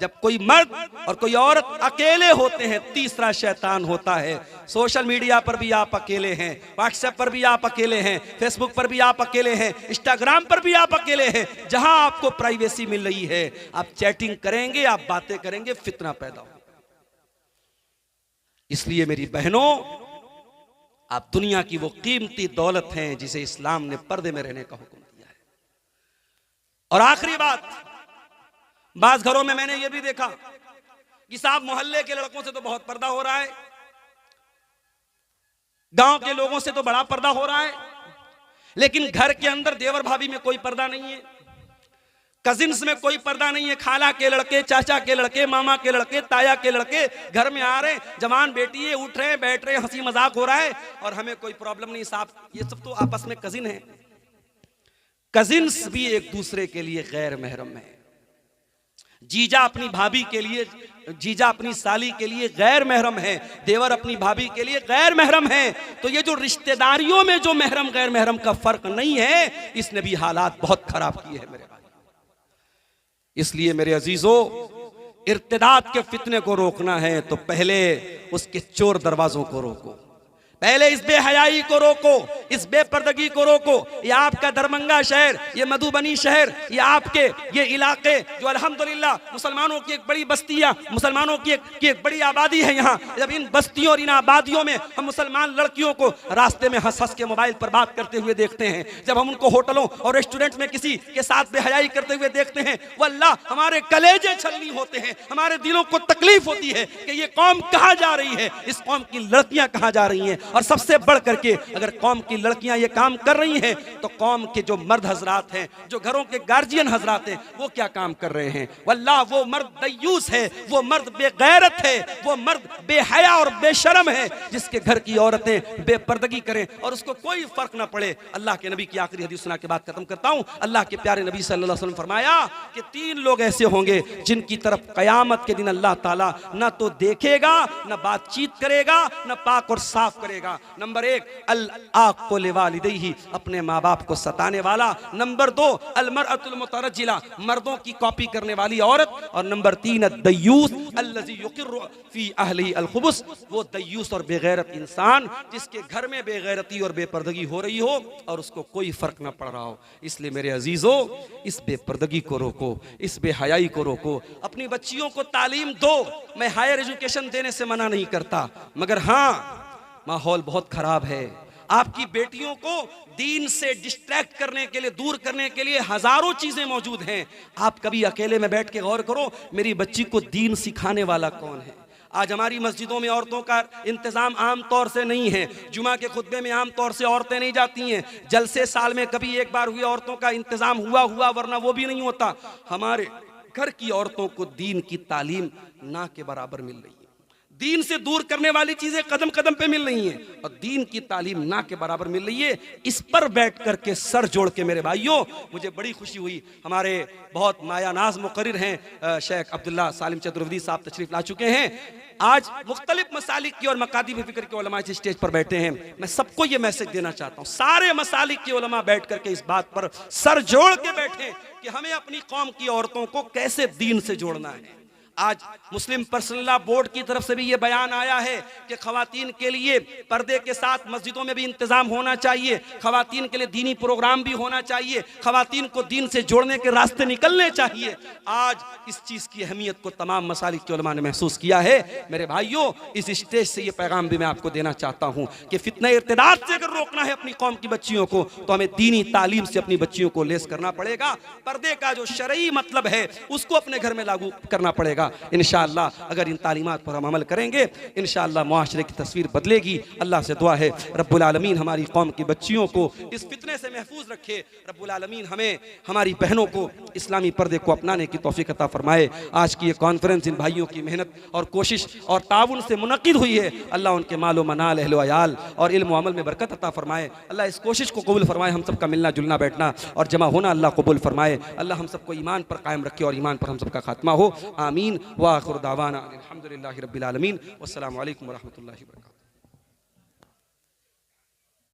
जब कोई मर्द और कोई औरत अकेले होते हैं तीसरा शैतान होता है। सोशल मीडिया पर भी आप अकेले हैं, व्हाट्सएप पर भी आप अकेले हैं, फेसबुक पर भी आप अकेले हैं, इंस्टाग्राम पर भी आप अकेले हैं। जहां आपको प्राइवेसी मिल रही है आप चैटिंग करेंगे, आप बातें करेंगे, फितना पैदा हो। इसलिए मेरी बहनों, आप दुनिया की वो कीमती दौलत हैं जिसे इस्लाम ने पर्दे में रहने का हुक्म दिया है। और आखिरी बात, बास घरों में मैंने ये भी देखा कि साहब मोहल्ले के लड़कों से तो बहुत पर्दा हो रहा है, गांव के लोगों से तो बड़ा पर्दा हो रहा है, लेकिन घर के अंदर देवर भाभी में कोई पर्दा नहीं है, कजिन्स में कोई पर्दा नहीं है। खाला के लड़के, चाचा के लड़के, मामा के लड़के, ताया के लड़के घर में आ रहे, जवान बेटी है, उठ रहे, बैठ रहे, हंसी मजाक हो रहा है और हमें कोई प्रॉब्लम नहीं। साहब ये सब तो आपस में कजिन है। कजिन्स भी एक दूसरे के लिए गैर महरम है। जीजा अपनी भाभी के लिए, जीजा अपनी साली के लिए गैर महरम है, देवर अपनी भाभी के लिए गैर महरम है। तो ये जो रिश्तेदारियों में जो महरम गैर महरम का फर्क नहीं है, इसने भी हालात बहुत खराब किए हैं मेरे भाई। इसलिए मेरे अजीजों, इर्तिदाद के फितने को रोकना है तो पहले उसके चोर दरवाजों को रोको, पहले इस बेहयाई को रोको, इस बेपर्दगी को रोको। ये आपका दरभंगा शहर, ये मधुबनी शहर, ये आपके ये इलाके जो अल्हम्दुलिल्लाह मुसलमानों की एक बड़ी बस्तियां, मुसलमानों की एक बड़ी आबादी है यहाँ। जब इन बस्तियों और इन आबादियों में हम मुसलमान लड़कियों को रास्ते में हंस हंस के मोबाइल पर बात करते हुए देखते हैं, जब हम उनको होटलों और रेस्टोरेंट में किसी के साथ बेहयाई करते हुए देखते हैं, वल्लाह हमारे कलेजे छलनी होते हैं, हमारे दिलों को तकलीफ होती है कि ये कौम कहाँ जा रही है, इस कौम की लड़कियां कहाँ जा रही हैं। और सबसे बढ़ करके अगर कौम की लड़कियां ये काम कर रही हैं तो कौम के जो मर्द हजरात हैं, जो घरों के गार्जियन हजरात हैं, वो क्या काम कर रहे हैं। वल्लाह वो मर्द दयूस है, वो मर्द बेगैरत है, वो मर्द बेहया और बेशरम है जिसके घर की औरतें बेपर्दगी करें और उसको कोई फर्क ना पड़े। अल्लाह के नबी की आखिरी हदीस सुना के बाद खत्म करता हूं। अल्लाह के प्यारे नबी सल्लल्लाहु अलैहि वसल्लम फरमाया कि 3 लोग ऐसे होंगे जिनकी तरफ कयामत के दिन अल्लाह ताला ना तो देखेगा, ना बातचीत करेगा, ना पाक और साफ करेगा। पड़ेगा। नंबर 1 अल आक़ु लिवालिदैहि, अपने माँ बाप को सताने वाला। नंबर 2 अल मरअतुल मुतरज्जिला, मर्दों की कॉपी करने वाली औरत। और नंबर 3 अद्दय्यूस अल्लज़ी युक़िर्रु फ़ी अहलिही अल खुबुस, वो दय्यूस और बेगैरत इंसान जिसके घर में बेगैरती और बेपर्दगी हो रही हो और उसको कोई फर्क ना पड़ रहा हो। इसलिए मेरे अजीजों, इस बेपर्दगी को रोको, इस बेहयाई को रोको, अपनी बच्चियों को तालीम दो। मैं हायर एजुकेशन देने से मना नहीं करता, मगर हाँ, माहौल बहुत खराब है। आपकी बेटियों को दीन से डिस्ट्रैक्ट करने के लिए, दूर करने के लिए हजारों चीजें मौजूद हैं। आप कभी अकेले में बैठ के गौर करो, मेरी बच्ची को दीन सिखाने वाला कौन है? आज हमारी मस्जिदों में औरतों का इंतजाम आम तौर से नहीं है। जुमा के खुतबे में आम तौर से औरतें नहीं जाती हैं। जलसे साल में कभी एक बार हुए औरतों का इंतजाम हुआ, वरना वो भी नहीं होता। हमारे घर की औरतों को दीन की तालीम ना के बराबर मिल रही है। दीन से दूर करने वाली चीजें कदम कदम पे मिल रही हैं और दीन की तालीम ना के बराबर मिल रही है। इस पर बैठ करके सर जोड़ के मेरे भाइयों, मुझे बड़ी खुशी हुई। हमारे बहुत मायानाज मुकर्रिर हैं शेख अब्दुल्ला सालिम चतुर्वेदी साहब तशरीफ ला चुके हैं। आज मुख्तलिफ मसालिक की और मकादिब फिक्र के उलमा इस स्टेज पर बैठे हैं। मैं सबको ये मैसेज देना चाहता हूँ, सारे मसालिक के उलमा बैठ करके इस बात पर सर जोड़ के बैठे कि हमें अपनी कौम की औरतों को कैसे दीन से जोड़ना है। आज मुस्लिम पर्सनल लॉ बोर्ड की तरफ से भी ये बयान आया है कि खवातीन के लिए पर्दे के साथ मस्जिदों में भी इंतजाम होना चाहिए, खवातीन के लिए दीनी प्रोग्राम भी होना चाहिए, खवातीन को दीन से जोड़ने के रास्ते निकलने चाहिए। आज इस चीज की अहमियत को तमाम मसालिक के उलमा ने महसूस किया है। मेरे भाइयों, इस स्टेज से ये पैगाम भी मैं आपको देना चाहता हूँ कि फितना इर्तिदाद से अगर रोकना है अपनी कौम की बच्चियों को, तो हमें दीनी तालीम से अपनी बच्चियों को लेस करना पड़ेगा। पर्दे का जो शरई मतलब है उसको अपने घर में लागू करना पड़ेगा। इंशाअल्लाह अगर इन तालीमात पर हम अमल करेंगे, इंशाअल्लाह मुआशरे की तस्वीर बदलेगी। अल्लाह से दुआ है रब्बुल आलमीन हमारी कौम की बच्चियों को इस फितने से महफूज रखे। रब्बुल आलमीन हमें, हमारी बहनों को इस्लामी पर्दे को अपनाने की तौफीक अता फरमाए। आज की ये कॉन्फ्रेंस इन भाइयों की मेहनत और कोशिश और ताउन से मुनक़िद हुई है। अल्लाह उनके मालो मनाल अहलो अयाल और इल्म व अमल में बरकत अता फरमाए। अल्लाह इस कोशिश को कबूल फरमाए। हम सबका मिलना जुलना बैठना और जमा होना अल्लाह कबूल फरमाए। अल्लाह हम सबको ईमान पर कायम रखे और ईमान पर हम सबका खात्मा हो। आमीन। व आखिर दावाना अल्हम्दुलिल्लाहि रब्बिल आलमीन। वस्सलामु अलैकुम व रहमतुल्लाहि व बरकातुहू।